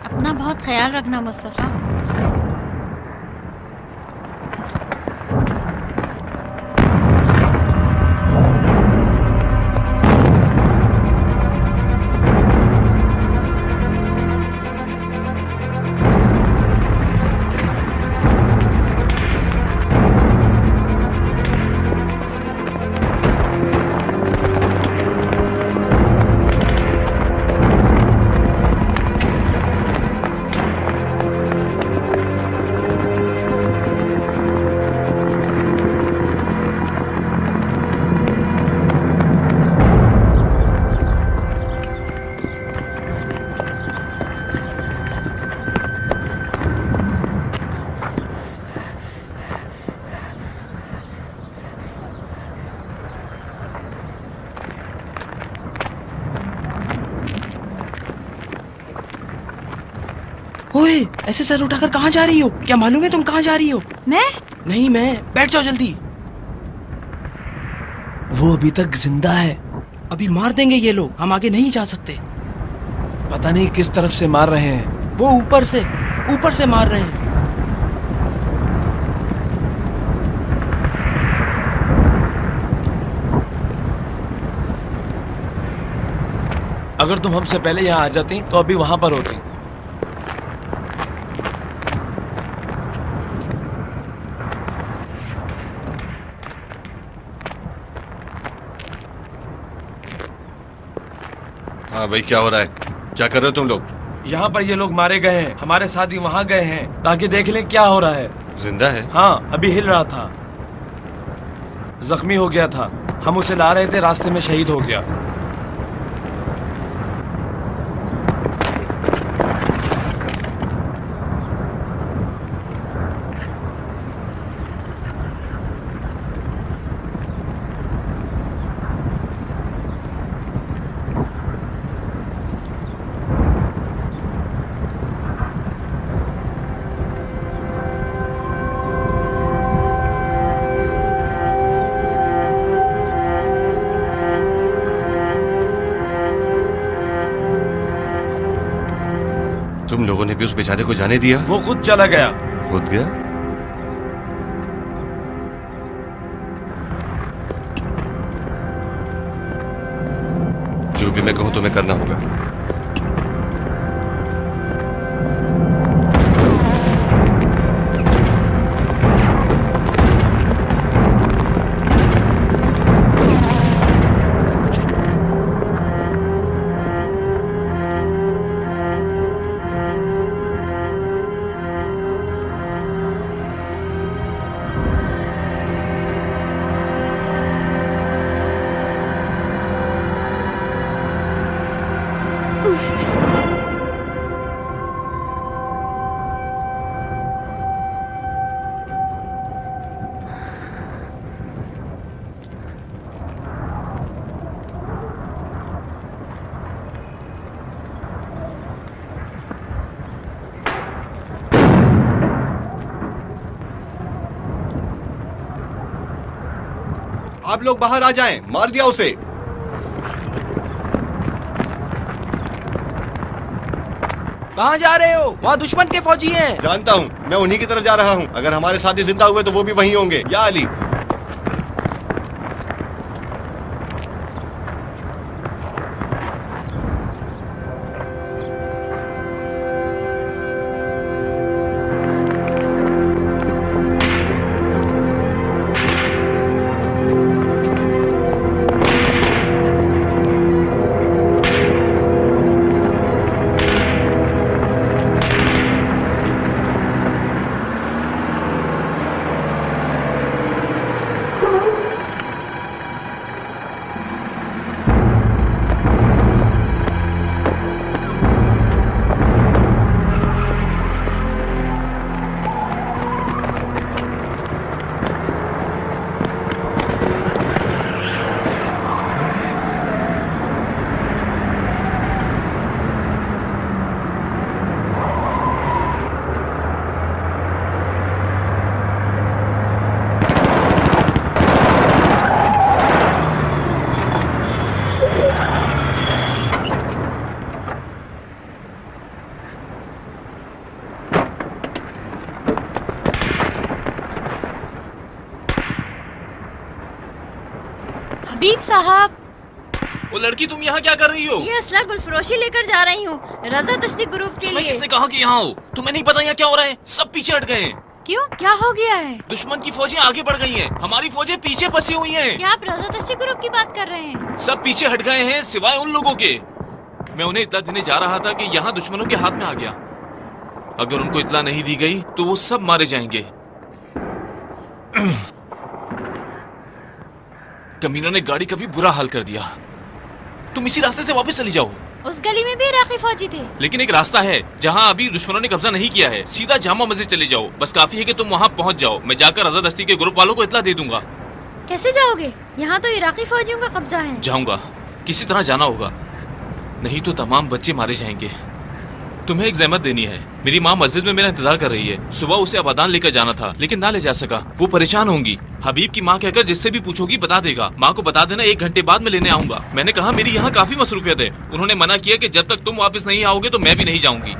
अपना बहुत ख्याल रखना मुस्तफ़ा। ओए, ऐसे सर उठाकर कहाँ जा रही हो? क्या मालूम है तुम कहाँ जा रही हो? मैं? नहीं मैं। बैठ जाओ जल्दी। वो अभी तक जिंदा है। अभी मार देंगे ये लोग, हम आगे नहीं जा सकते। पता नहीं किस तरफ से मार रहे हैं। वो ऊपर से मार रहे हैं। अगर तुम हमसे पहले यहाँ आ जाती तो अभी वहां पर होती। हाँ भाई, क्या हो रहा है? क्या कर रहे हो तुम लोग? यहाँ पर ये लोग मारे गए हैं, हमारे साथी वहाँ गए हैं ताकि देख लें क्या हो रहा है। जिंदा है? हाँ, अभी हिल रहा था। जख्मी हो गया था, हम उसे ला रहे थे, रास्ते में शहीद हो गया। तुम लोगों ने भी उस बेचारे को जाने दिया? वो खुद चला गया। खुद गया? जो भी मैं कहूं तुम्हें करना होगा। आप लोग बाहर आ जाएं, मार दिया उसे। कहाँ जा रहे हो? वहाँ दुश्मन के फौजी हैं। जानता हूँ, मैं उन्हीं की तरफ जा रहा हूँ। अगर हमारे साथी जिंदा हुए तो वो भी वहीं होंगे। या अली? हबीब साहब, वो लड़की तुम यहाँ क्या कर रही हो? ये असला गुलफरोशी लेकर जा रही हूँ रजा दश्ती ग्रुप के लिए। किसने कहा कि यहाँ हो? तुम्हें नहीं पता यहाँ क्या हो रहा है? सब पीछे हट गए हैं। क्यों, क्या हो गया है? दुश्मन की फौजें आगे बढ़ गई हैं, हमारी फौजें पीछे फंसी हुई हैं। क्या आप रजा दश्ती ग्रुप की बात कर रहे हैं? सब पीछे हट गए हैं सिवाय उन लोगों के। मैं उन्हें इत्तला देने जा रहा था कि यहाँ दुश्मनों के हाथ में आ गया। अगर उनको इत्तला नहीं दी गई तो वो सब मारे जाएंगे। कमीनों ने गाड़ी का भी बुरा हाल कर दिया। तुम इसी रास्ते से वापस चली जाओ। उस गली में भी इराकी फौजी थे। लेकिन एक रास्ता है जहाँ अभी दुश्मनों ने कब्जा नहीं किया है। सीधा जामा मस्जिद चले जाओ, बस काफी है कि तुम वहाँ पहुँच जाओ। मैं जाकर रजा दस्ती के ग्रुप वालों को इत्तला दे दूंगा। कैसे जाओगे? यहाँ तो इराकी फौजियों का कब्जा है। जाऊंगा, किसी तरह जाना होगा, नहीं तो तमाम बच्चे मारे जाएंगे। तुम्हें एक ज़हमत देनी है। मेरी माँ मस्जिद में मेरा इंतजार कर रही है। सुबह उसे अबादान लेकर जाना था लेकिन ना ले जा सका। वो परेशान होंगी। हबीब की माँ कहकर जिससे भी पूछोगी बता देगा। माँ को बता देना 1 घंटे बाद मैं लेने आऊंगा। मैंने कहा मेरी यहाँ काफी मसरूफियत है। उन्होंने मना किया कि जब तक तुम वापस नहीं आओगे तो मैं भी नहीं जाऊंगी।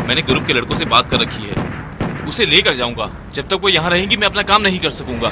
मैंने ग्रुप के लड़कों से बात कर रखी है, उसे लेकर जाऊंगा। जब तक वो यहाँ रहेंगी मैं अपना काम नहीं कर सकूंगा।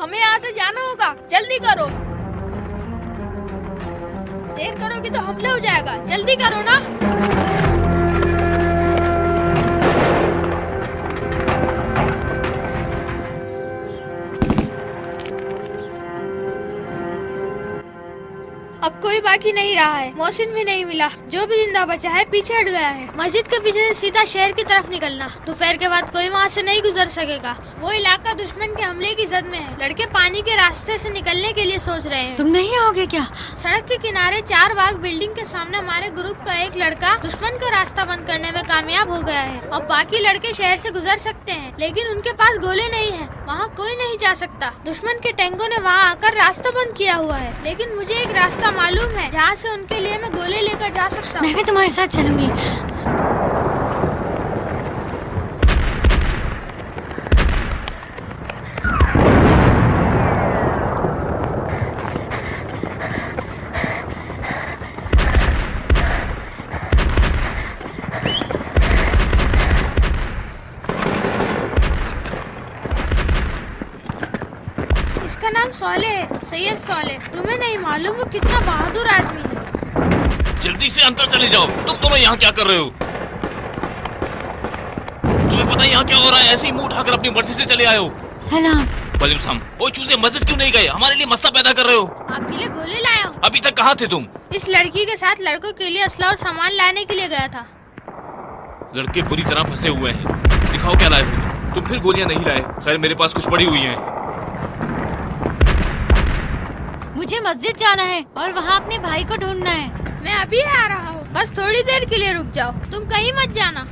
हमें यहाँ से जाना होगा, जल्दी करो। देर करोगे तो हमला हो जाएगा, जल्दी करो ना। अब कोई बाकी नहीं रहा है, मोहसिन भी नहीं मिला। जो भी जिंदा बचा है पीछे हट गया है। मस्जिद के पीछे से सीधा शहर की तरफ निकलना। दोपहर के बाद कोई वहाँ से नहीं गुजर सकेगा। वो इलाका दुश्मन के हमले की जद में है। लड़के पानी के रास्ते से निकलने के लिए सोच रहे हैं। तुम नहीं आओगे क्या? सड़क के किनारे 4 बाग बिल्डिंग के सामने हमारे ग्रुप का एक लड़का दुश्मन का रास्ता बंद करने में कामयाब हो गया है। और बाकी लड़के शहर से गुजर सकते हैं, लेकिन उनके पास गोले नहीं है। वहाँ कोई नहीं जा सकता। दुश्मन के टैंकों ने वहाँ आकर रास्ता बंद किया हुआ है, लेकिन मुझे एक रास्ता मालूम है जहाँ से उनके लिए मैं गोले लेकर जा सकता हूँ। मैं भी तुम्हारे साथ चलूंगी। इसका नाम सोले है, सैयद सोले। तुम्हें नहीं मालूम वो कितना बहादुर आदमी है। जल्दी से अंदर चले जाओ। तुम दोनों यहाँ क्या कर रहे हो? तुम्हें पता है यहाँ क्या हो रहा है? ऐसे ही मुंह उठाकर अपनी मर्जी से चले आए हो। सलाम। वालेकुम। वो चूजे मस्जिद क्यों नहीं गए? हमारे लिए मसला पैदा कर रहे हो। आपके लिए गोले लाया हूँ। अभी तक कहाँ थे तुम? इस लड़की के साथ लड़कों के लिए असला और सामान लाने के लिए गया था। लड़के पूरी तरह फंसे हुए हैं। दिखाओ क्या लाए हो तुम। फिर गोलियाँ नहीं लाए। खैर मेरे पास कुछ पड़ी हुई है। मुझे मस्जिद जाना है और वहाँ अपने भाई को ढूंढना है। मैं अभी आ रहा हूँ, बस थोड़ी देर के लिए रुक जाओ। तुम कहीं मत जाना।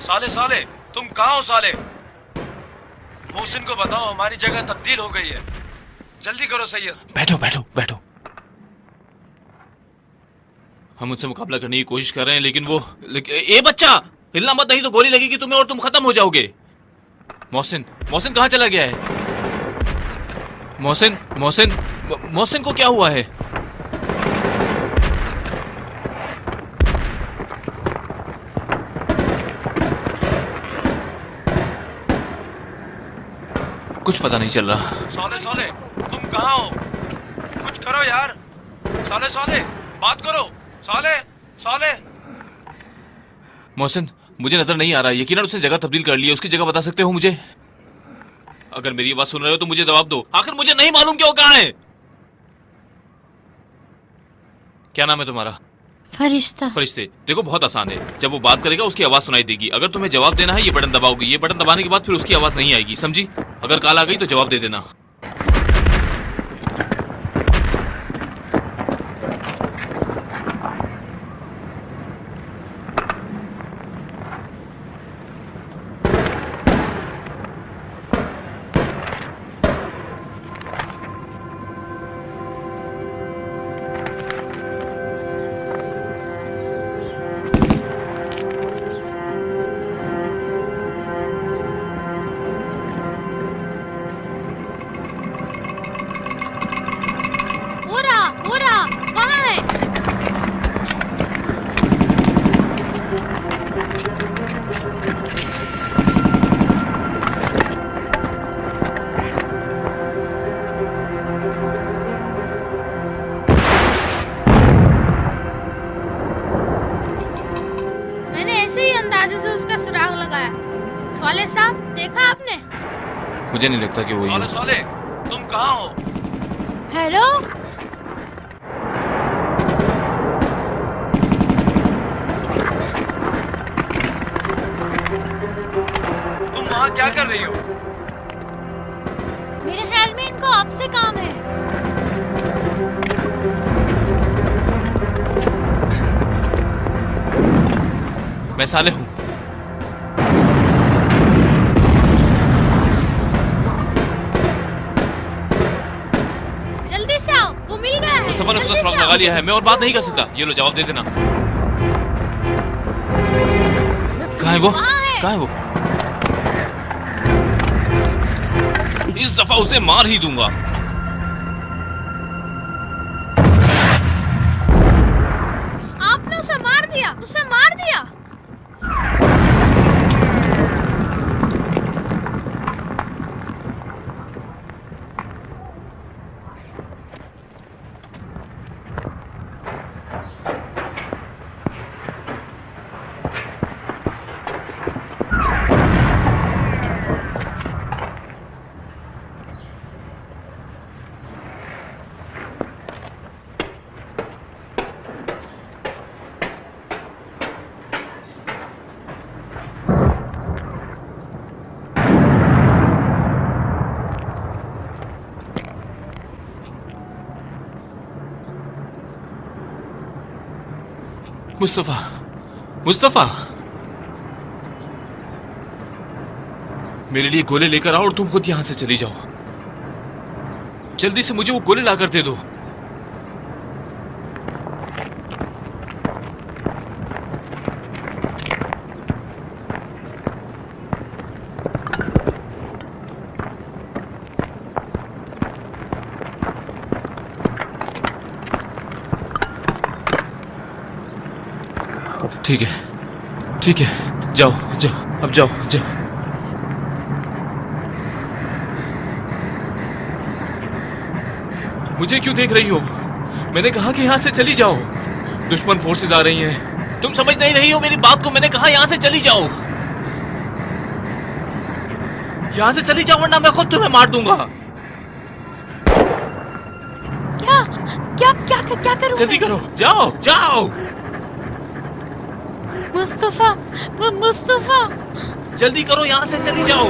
साले साले तुम कहाँ हो साले? मोहसिन को बताओ हमारी जगह तब्दील हो गई है। जल्दी करो सैयद। बैठो बैठो बैठो। हम उससे मुकाबला करने की कोशिश कर रहे हैं, लेकिन वो ए बच्चा हिलना मत, नहीं तो गोली लगेगी तुम्हें और तुम खत्म हो जाओगे। मोहसिन मोहसिन कहाँ चला गया है? मोहसिन मोहसिन मोहसिन को क्या हुआ है? कुछ पता नहीं चल रहा। साले साले तुम कहाँ हो? कुछ करो यार। साले साले बात करो। साले साले। मोहसिन मुझे नजर नहीं आ रहा। यकीनन उसने जगह तब्दील कर ली है। उसकी जगह बता सकते हो मुझे? अगर मेरी आवाज सुन रहे हो तो मुझे जवाब दो। आखिर मुझे नहीं मालूम कि वो कहाँ है। क्या नाम है तुम्हारा? फरिश्ता। फरिश्ते। देखो बहुत आसान है। जब वो बात करेगा उसकी आवाज सुनाई देगी। अगर तुम्हें जवाब देना है ये बटन दबाओगे। ये बटन दबाने के बाद फिर उसकी आवाज नहीं आएगी, समझी? अगर कॉल आ गई तो जवाब दे देना। है। सौले साहब, देखा आपने? मुझे नहीं लगता कि वो ही है। सौले, तुम कहाँ हो? हेलो, तुम वहाँ क्या कर रही हो? मेरे ख्याल में इनको आपसे काम है। मैं साले हूँ। जल्दी से आओ, वो मिल गया है। मुस्तफा ने उसका जल्दी सुराग से लगा आओ। लिया है। मैं और बात नहीं कर सकता। ये लो, जवाब दे देना। कहाँ है वो? कहाँ है वो? इस दफा उसे मार ही दूंगा। आपने उसे मार दिया, उसे मार दिया। मुस्तफा, मुस्तफा, मेरे लिए गोले लेकर आओ और तुम खुद यहां से चली जाओ। जल्दी से मुझे वो गोले लाकर दे दो। ठीक है, ठीक है, जाओ जाओ, अब जाओ जाओ। मुझे क्यों देख रही हो? मैंने कहा कि यहाँ से चली जाओ। दुश्मन फोर्सेस आ रही हैं। तुम समझ नहीं रही हो मेरी बात को। मैंने कहा यहाँ से चली जाओ। यहाँ से चली जाओ वरना मैं खुद तुम्हें मार दूंगा। क्या क्या क्या क्या करूं? जल्दी करो, जाओ जाओ। मुस्तफा, मुस्तफा, जल्दी करो, यहाँ से चली जाओ।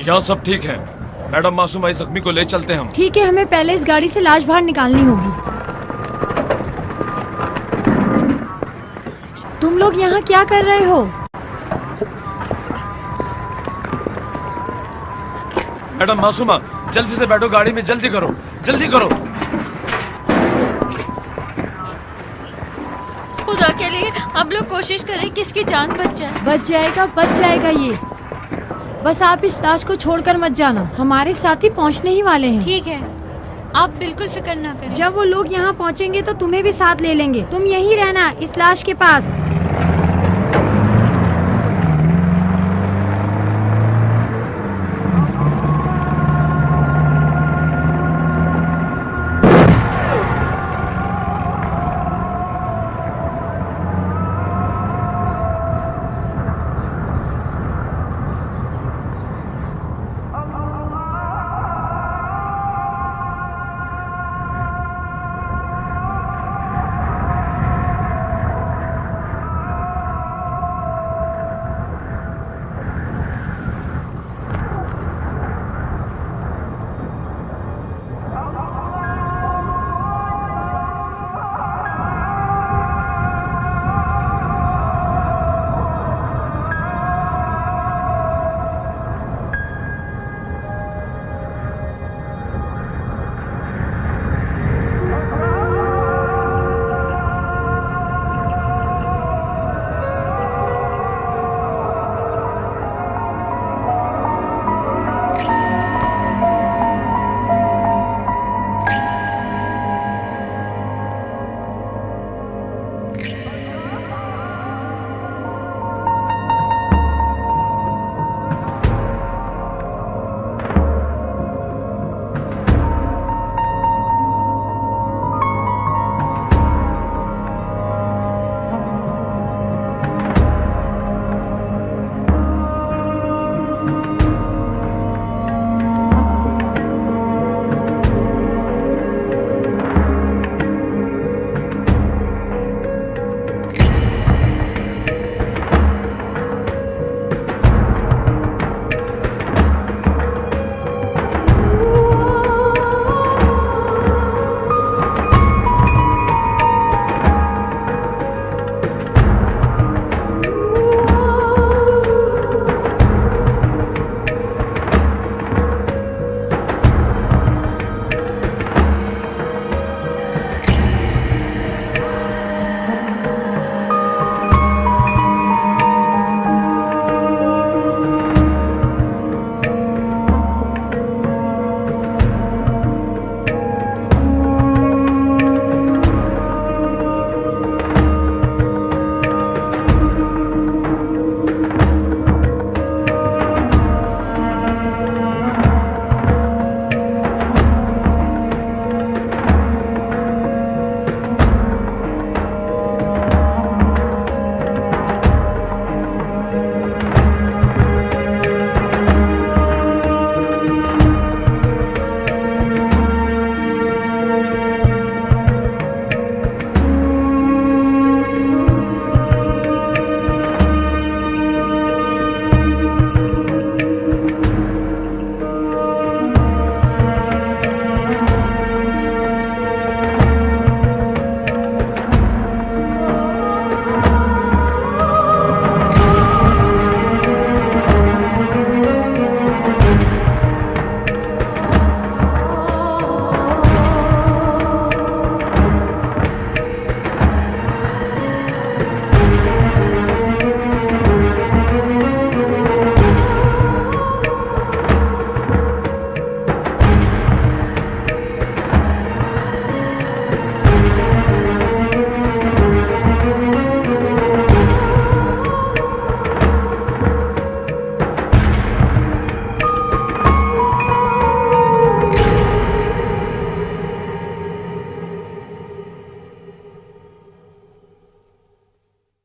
यहाँ सब ठीक है। मैडम मासूम आई जख्मी को ले चलते हैं हम। ठीक है, हमें पहले इस गाड़ी से लाश बाहर निकालनी होगी। तुम लोग यहाँ क्या कर रहे हो? मैडम मासूमा, जल्दी से बैठो गाड़ी में, जल्दी करो, जल्दी करो। खुदा के लिए आप लोग कोशिश करें कि इसकी जान बच जाए। बच जाएगा ये। बस आप इस लाश को छोड़कर मत जाना, हमारे साथी पहुंचने ही वाले हैं। ठीक है, आप बिल्कुल फिक्र ना करें। जब वो लोग यहाँ पहुँचेंगे तो तुम्हें भी साथ ले लेंगे। तुम यहीं रहना इस लाश के पास।